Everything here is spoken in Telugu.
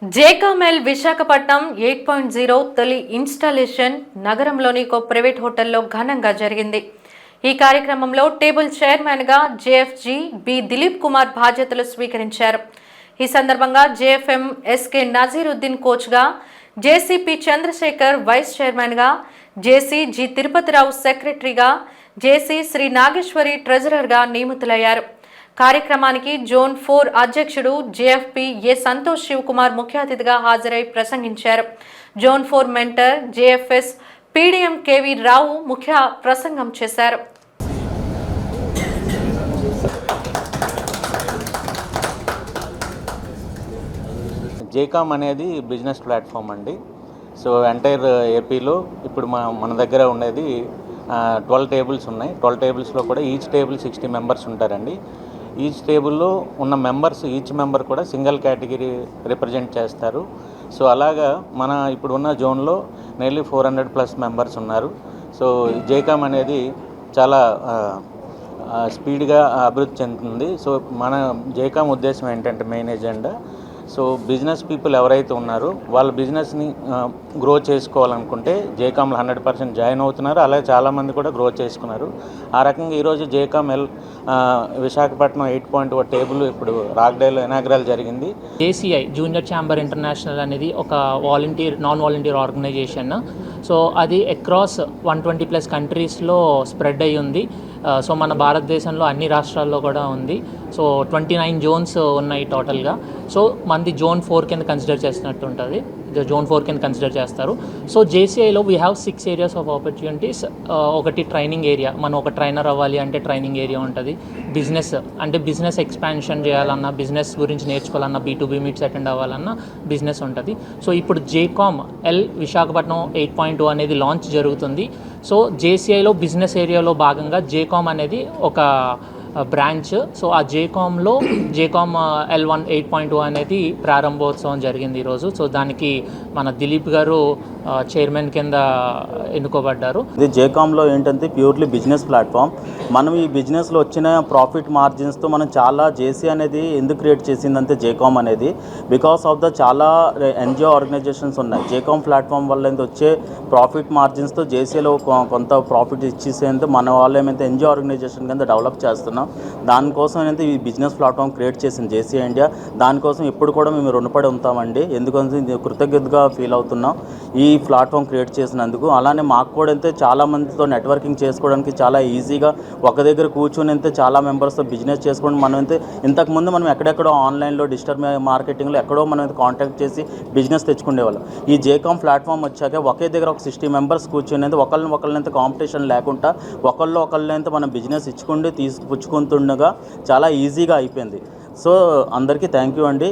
జేకామెల్ విశాఖపట్నం 8.0 తొలి ఇన్స్టాలేషన్ నగరంలోని ఒక ప్రైవేట్ హోటల్లో ఘనంగా జరిగింది. ఈ కార్యక్రమంలో టేబుల్ చైర్మన్గా జేఎఫ్జీ బి దిలీప్ కుమార్ బాధ్యతలు స్వీకరించారు. ఈ సందర్భంగా జేఎఫ్ఎం ఎస్కే నజీరుద్దీన్ కోచ్గా, జేసీపీ చంద్రశేఖర్ వైస్ చైర్మన్గా, జేసీ జి తిరుపతిరావు సెక్రటరీగా, జేసీ శ్రీ నాగేశ్వరి ట్రెజరర్గా నియమితులయ్యారు. కార్యక్రమానికి జోన్ 4 అధ్యక్షుడు జేఎఫ్పీ ఏ సంతోష్ శివకుమార్ ముఖ్య అతిథిగా హాజరై ప్రసంగించారు. Zone 4 mentor JFS PDM KV Rao ముఖ్య ప్రసంగం చేశారు. జేకామ్ అనేది బిజినెస్ ప్లాట్ఫామ్ అండి. సో ఎంటైర్ ఏపీలో ఇప్పుడు మన దగ్గర ఉండేది 12 టేబుల్స్ ఉన్నాయి. 12 టేబుల్స్లో కూడా ఈచ్ టేబుల్ 60 మెంబర్స్ ఉంటారండి. ఈచ్ టేబుల్లో ఉన్న మెంబర్స్ ఈచ్ మెంబర్ కూడా సింగిల్ కేటగిరీ రిప్రజెంట్ చేస్తారు. సో అలాగా మన ఇప్పుడు ఉన్న జోన్లో నియర్లీ 400+ మెంబర్స్ ఉన్నారు. సో జేకామ్ అనేది చాలా స్పీడ్గా అభివృద్ధి చెందుతుంది. సో మన జేకామ్ ఉద్దేశం ఏంటంటే main agenda, so business people ఎవరైతే ఉన్నారో వాళ్ళ బిజినెస్ని గ్రో చేసుకోవాలనుకుంటే జేకామ్లో 100% జాయిన్ అవుతున్నారు. అలాగే చాలామంది కూడా గ్రో చేసుకున్నారు. ఆ రకంగా ఈరోజు జేకామ్ విశాఖపట్నం 8.1 టేబుల్ ఇప్పుడు రాగ్డేలో ఇనాగ్రల్ జరిగింది. జేసీఐ జూనియర్ ఛాంబర్ ఇంటర్నేషనల్ అనేది ఒక నాన్ వాలంటీర్ ఆర్గనైజేషన్. సో అది అక్రాస్ 120+ కంట్రీస్లో స్ప్రెడ్ అయ్యి ఉంది. సో మన భారతదేశంలో అన్ని రాష్ట్రాల్లో కూడా ఉంది. సో 29 జోన్స్ ఉన్నాయి టోటల్గా. సో మనది జోన్ 4 కింద కన్సిడర్ చేసినట్టు ఉంటుంది. జోన్ 4 కింద కన్సిడర్ చేస్తారు. సో జేసీఐలో we have 6 areas of opportunities. ఒకటి ట్రైనింగ్ ఏరియా, మనం ఒక ట్రైనర్ అవ్వాలి అంటే ట్రైనింగ్ ఏరియా ఉంటుంది. బిజినెస్ అంటే బిజినెస్ ఎక్స్పాన్షన్ చేయాలన్నా, బిజినెస్ గురించి నేర్చుకోవాలన్నా, B2B మీట్స్ అటెండ్ అవ్వాలన్నా బిజినెస్ ఉంటుంది. సో ఇప్పుడు జేకామ్ విశాఖపట్నం 8.2 అనేది లాంచ్ జరుగుతుంది. సో జేసీఐలో బిజినెస్ ఏరియాలో భాగంగా జేకామ్ అనేది ఒక బ్రాంచ్. సో ఆ జేకామ్ L1 8.2 అనేది ప్రారంభోత్సవం జరిగింది ఈరోజు. సో దానికి మన దిలీప్ గారు చైర్మన్ కింద ఎన్నుకోబడ్డారు. ఇది జేకామ్లో ఏంటంటే ప్యూర్లీ బిజినెస్ ప్లాట్ఫామ్. మనం ఈ బిజినెస్లో వచ్చిన ప్రాఫిట్ మార్జిన్స్తో మనం చాలా జేసీ అనేది ఎందుకు క్రియేట్ చేసిందంటే జేకామ్ అనేది బికాస్ ఆఫ్ ద చాలా ఎన్జిఓ ఆర్గనైజేషన్స్ ఉన్నాయి. జేకామ్ ప్లాట్ఫామ్ వల్ల వచ్చే ప్రాఫిట్ మార్జిన్స్తో జేసీలో కొంత ప్రాఫిట్ ఇచ్చేసేందుకు మన వాళ్ళు ఏమైతే ఎన్జిఓ ఆర్గనైజేషన్ కింద డెవలప్ చేస్తున్నాం. దానికోసం అయితే ఈ బిజినెస్ ప్లాట్ఫామ్ క్రియేట్ చేసింది జేసీ ఇండియా. దానికోసం ఎప్పుడు కూడా మేము రుణపడి ఉంటామండి. ఎందుకంటే కృతజ్ఞతగా ఫీల్ అవుతున్నాం ఈ ప్లాట్ఫామ్ క్రియేట్ చేసినందుకు. అలానే మాకు కూడా అయితే చాలా మందితో నెట్వర్కింగ్ చేసుకోవడానికి చాలా ఈజీగా ఒక దగ్గర కూర్చొని అయితే చాలా మెంబర్స్తో బిజినెస్ చేసుకోవడం. మనం అయితే ఇంతకుముందు మనం ఎక్కడెక్కడో ఆన్లైన్లో డిజిటల్ మార్కెటింగ్లో ఎక్కడో మనం అయితే కాంటాక్ట్ చేసి బిజినెస్ తెచ్చుకునేవాళ్ళం. ఈ జేకామ్ ప్లాట్ఫామ్ వచ్చాక ఒకే దగ్గర ఒక 60 మెంబర్స్ కూర్చొని అయితే ఒకళ్ళనైతే కాంపిటీషన్ లేకుండా ఒకళ్ళనైతే మనం బిజినెస్ ఇచ్చుకుంటూ తీసుపుచ్చుకుంటుండగా చాలా ఈజీగా అయిపోయింది. సో అందరికీ థ్యాంక్ యూ అండి.